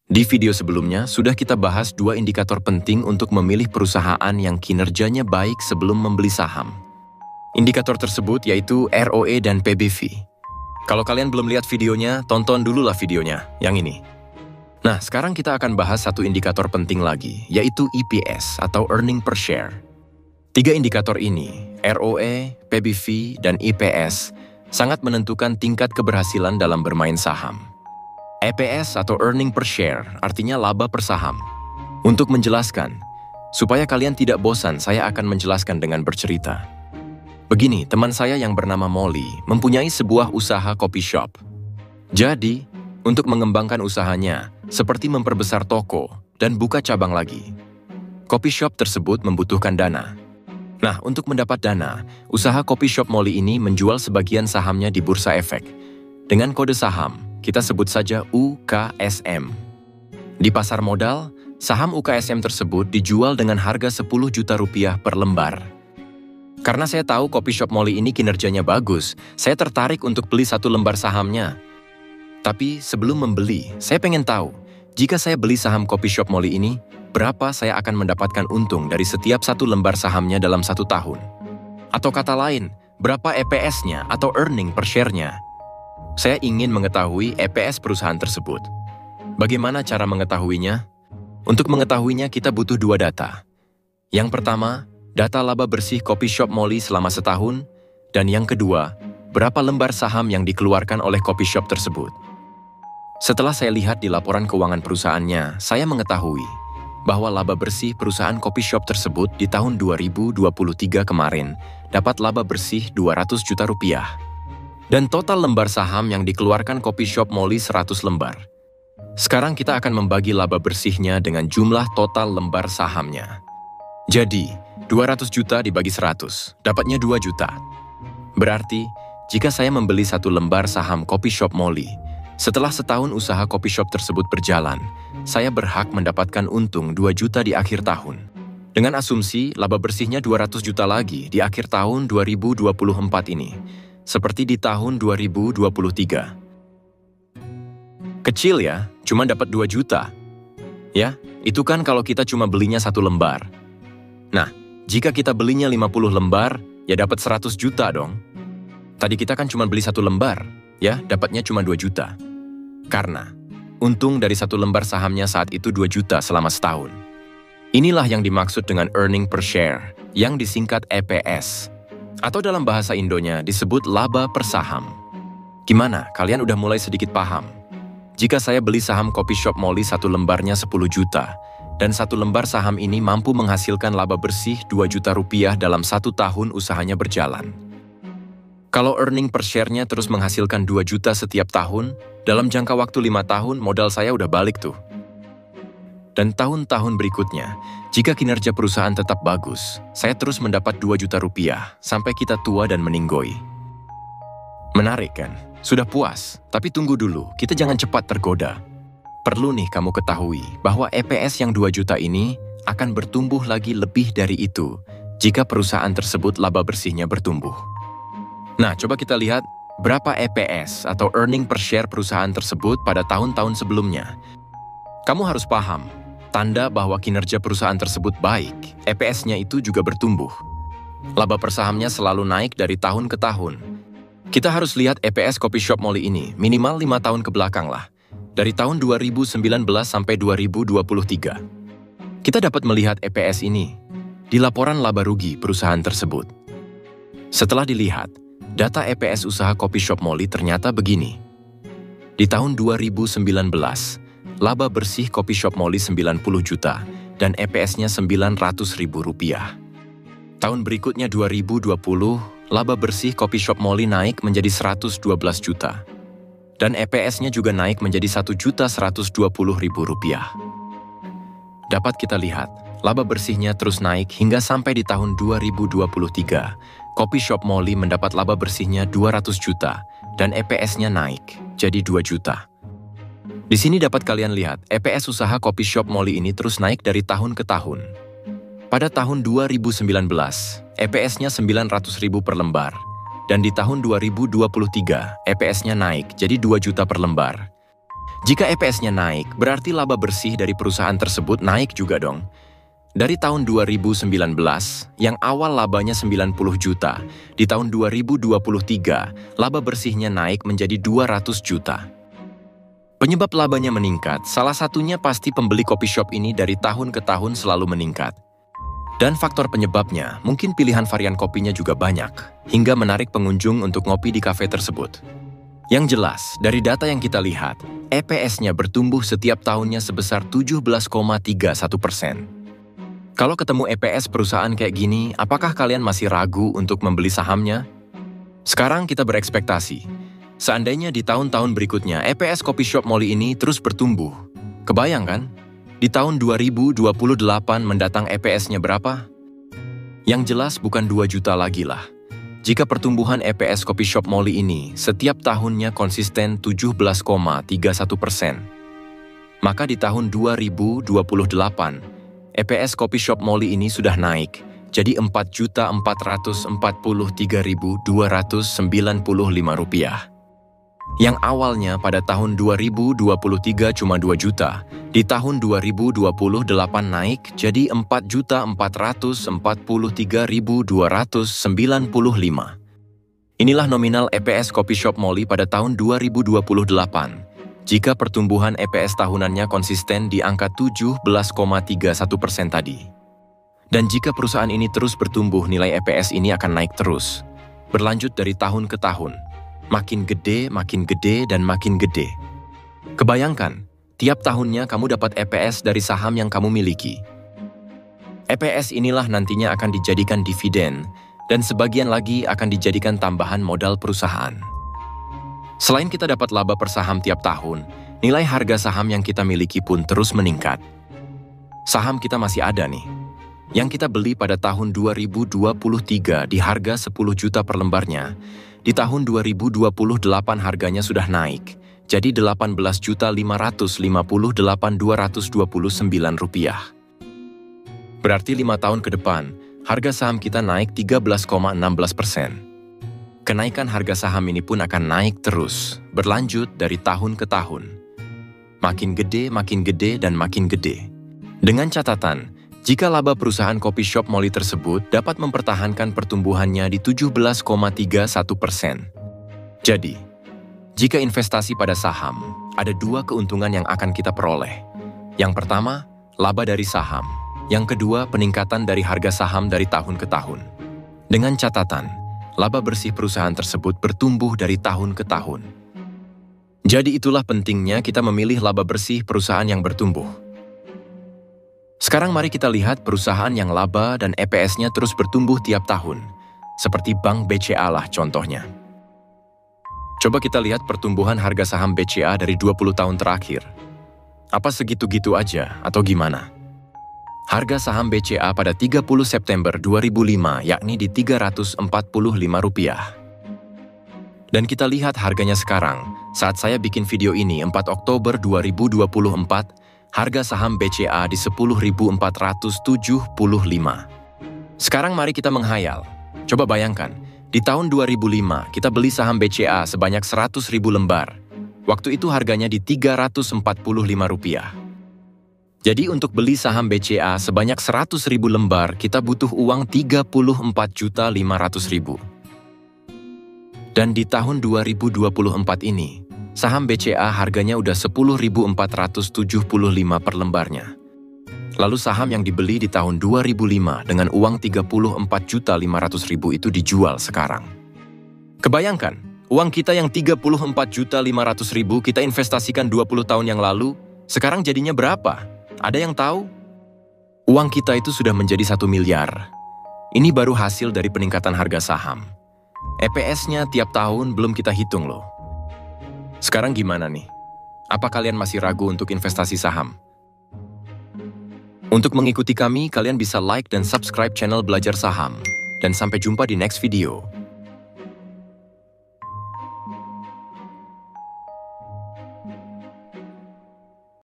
Di video sebelumnya, sudah kita bahas dua indikator penting untuk memilih perusahaan yang kinerjanya baik sebelum membeli saham. Indikator tersebut yaitu ROE dan PBV. Kalau kalian belum lihat videonya, tonton dululah videonya, yang ini. Nah, sekarang kita akan bahas satu indikator penting lagi, yaitu EPS atau Earning Per Share. Tiga indikator ini, ROE, PBV, dan EPS, sangat menentukan tingkat keberhasilan dalam bermain saham. EPS atau Earning Per Share artinya laba per saham. Untuk menjelaskan, supaya kalian tidak bosan, saya akan menjelaskan dengan bercerita. Begini, teman saya yang bernama Molly mempunyai sebuah usaha coffee shop. Jadi, untuk mengembangkan usahanya, seperti memperbesar toko dan buka cabang lagi, coffee shop tersebut membutuhkan dana. Nah, untuk mendapat dana, usaha coffee shop Molly ini menjual sebagian sahamnya di Bursa Efek. Dengan kode saham, kita sebut saja UKSM. Di pasar modal, saham UKSM tersebut dijual dengan harga 10 juta rupiah per lembar. Karena saya tahu coffee shop Molly ini kinerjanya bagus, saya tertarik untuk beli satu lembar sahamnya. Tapi sebelum membeli, saya pengen tahu, jika saya beli saham coffee shop Molly ini, berapa saya akan mendapatkan untung dari setiap satu lembar sahamnya dalam 1 tahun? Atau kata lain, berapa EPS-nya atau earning per share-nya? Saya ingin mengetahui EPS perusahaan tersebut. Bagaimana cara mengetahuinya? Untuk mengetahuinya kita butuh dua data. Yang pertama, data laba bersih coffee shop Molly selama setahun, dan yang kedua, berapa lembar saham yang dikeluarkan oleh coffee shop tersebut. Setelah saya lihat di laporan keuangan perusahaannya, saya mengetahui bahwa laba bersih perusahaan coffee shop tersebut di tahun 2023 kemarin dapat laba bersih 200 juta rupiah. Dan total lembar saham yang dikeluarkan coffee shop Molly 100 lembar. Sekarang kita akan membagi laba bersihnya dengan jumlah total lembar sahamnya. Jadi, 200 juta dibagi 100, dapatnya 2 juta. Berarti, jika saya membeli satu lembar saham coffee shop Molly, setelah setahun usaha coffee shop tersebut berjalan, saya berhak mendapatkan untung 2 juta di akhir tahun. Dengan asumsi laba bersihnya 200 juta lagi di akhir tahun 2024 ini. Seperti di tahun 2023. Kecil ya, cuma dapat 2 juta. Ya, itu kan kalau kita cuma belinya satu lembar. Nah, jika kita belinya 50 lembar, ya dapat 100 juta dong. Tadi kita kan cuma beli satu lembar, ya dapatnya cuma 2 juta. Karena, untung dari satu lembar sahamnya saat itu 2 juta selama setahun. Inilah yang dimaksud dengan earning per share, yang disingkat EPS. Atau dalam bahasa Indonya disebut laba per saham. Gimana? Kalian udah mulai sedikit paham? Jika saya beli saham coffee shop Molly satu lembarnya 10 juta, dan satu lembar saham ini mampu menghasilkan laba bersih 2 juta rupiah dalam 1 tahun usahanya berjalan. Kalau earning per share-nya terus menghasilkan 2 juta setiap tahun, dalam jangka waktu 5 tahun modal saya udah balik tuh. Dan tahun-tahun berikutnya, jika kinerja perusahaan tetap bagus, saya terus mendapat 2 juta rupiah sampai kita tua dan meninggoy. Menarik kan? Sudah puas, tapi tunggu dulu, kita jangan cepat tergoda. Perlu nih kamu ketahui bahwa EPS yang 2 juta ini akan bertumbuh lagi lebih dari itu jika perusahaan tersebut laba bersihnya bertumbuh. Nah, coba kita lihat berapa EPS atau earning per share perusahaan tersebut pada tahun-tahun sebelumnya. Kamu harus paham, tanda bahwa kinerja perusahaan tersebut baik, EPS-nya itu juga bertumbuh. Laba per sahamnya selalu naik dari tahun ke tahun. Kita harus lihat EPS coffee shop Molly ini minimal 5 tahun ke belakang lah. Dari tahun 2019 sampai 2023. Kita dapat melihat EPS ini di laporan laba rugi perusahaan tersebut. Setelah dilihat, data EPS usaha coffee shop Molly ternyata begini. Di tahun 2019, laba bersih coffee shop Molly 90 juta dan EPS-nya 900 ribu rupiah. Tahun berikutnya 2020, laba bersih coffee shop Molly naik menjadi 112 juta. Dan EPS-nya juga naik menjadi 1.120.000 rupiah. Dapat kita lihat, laba bersihnya terus naik hingga sampai di tahun 2023. Coffee shop Molly mendapat laba bersihnya 200 juta dan EPS-nya naik jadi 2 juta. Di sini dapat kalian lihat, EPS usaha coffee shop Molly ini terus naik dari tahun ke tahun. Pada tahun 2019, EPS-nya 900.000 per lembar. Dan di tahun 2023, EPS-nya naik jadi 2 juta per lembar. Jika EPS-nya naik, berarti laba bersih dari perusahaan tersebut naik juga dong. Dari tahun 2019, yang awal labanya 90 juta, di tahun 2023, laba bersihnya naik menjadi 200 juta. Penyebab labanya meningkat, salah satunya pasti pembeli kopi shop ini dari tahun ke tahun selalu meningkat. Dan faktor penyebabnya, mungkin pilihan varian kopinya juga banyak, hingga menarik pengunjung untuk ngopi di kafe tersebut. Yang jelas, dari data yang kita lihat, EPS-nya bertumbuh setiap tahunnya sebesar 17,31%. Kalau ketemu EPS perusahaan kayak gini, apakah kalian masih ragu untuk membeli sahamnya? Sekarang kita berekspektasi. Seandainya di tahun-tahun berikutnya EPS Coffee Shop Molly ini terus bertumbuh. Kebayang kan? Di tahun 2028 mendatang EPS-nya berapa? Yang jelas bukan 2 juta lagi lah. Jika pertumbuhan EPS Coffee Shop Molly ini setiap tahunnya konsisten 17,31%, maka di tahun 2028, EPS Coffee Shop Molly ini sudah naik, jadi Rp4.443.295. Yang awalnya pada tahun 2023 cuma 2 juta, di tahun 2028 naik jadi Rp4.443.295. Inilah nominal EPS Coffee Shop Molly pada tahun 2028. Jika pertumbuhan EPS tahunannya konsisten di angka 17,31% tadi. Dan jika perusahaan ini terus bertumbuh, nilai EPS ini akan naik terus. Berlanjut dari tahun ke tahun. Makin gede, dan makin gede. Kebayangkan, tiap tahunnya kamu dapat EPS dari saham yang kamu miliki. EPS inilah nantinya akan dijadikan dividen, dan sebagian lagi akan dijadikan tambahan modal perusahaan. Selain kita dapat laba per saham tiap tahun, nilai harga saham yang kita miliki pun terus meningkat. Saham kita masih ada nih, yang kita beli pada tahun 2023 di harga 10 juta per lembarnya, di tahun 2028 harganya sudah naik, jadi Rp18.558.229. Berarti 5 tahun ke depan, harga saham kita naik 13,16%. Kenaikan harga saham ini pun akan naik terus, berlanjut dari tahun ke tahun. Makin gede, dan makin gede. Dengan catatan, jika laba perusahaan Coffee Shop Molly tersebut dapat mempertahankan pertumbuhannya di 17,31%. Jadi, jika investasi pada saham, ada 2 keuntungan yang akan kita peroleh. Yang pertama, laba dari saham. Yang kedua, peningkatan dari harga saham dari tahun ke tahun. Dengan catatan, laba bersih perusahaan tersebut bertumbuh dari tahun ke tahun. Jadi itulah pentingnya kita memilih laba bersih perusahaan yang bertumbuh. Sekarang mari kita lihat perusahaan yang laba dan EPS-nya terus bertumbuh tiap tahun, seperti Bank BCA lah contohnya. Coba kita lihat pertumbuhan harga saham BCA dari 20 tahun terakhir. Apa segitu-gitu aja atau gimana? Harga saham BCA pada 30 September 2005 yakni di Rp345. Dan kita lihat harganya sekarang, saat saya bikin video ini 4 Oktober 2024, harga saham BCA di Rp10.475. Sekarang mari kita menghayal. Coba bayangkan, di tahun 2005 kita beli saham BCA sebanyak 100.000 lembar. Waktu itu harganya di Rp345. Jadi untuk beli saham BCA sebanyak 100.000 lembar, kita butuh uang Rp34.500.000. Dan di tahun 2024 ini, saham BCA harganya udah Rp10.475 per lembarnya. Lalu saham yang dibeli di tahun 2005 dengan uang Rp34.500.000 itu dijual sekarang. Kebayangkan, uang kita yang Rp34.500.000 kita investasikan 20 tahun yang lalu, sekarang jadinya berapa? Ada yang tahu? Uang kita itu sudah menjadi 1 miliar. Ini baru hasil dari peningkatan harga saham. EPS-nya tiap tahun belum kita hitung loh. Sekarang gimana nih? Apa kalian masih ragu untuk investasi saham? Untuk mengikuti kami, kalian bisa like dan subscribe channel Belajar Saham. Dan sampai jumpa di next video.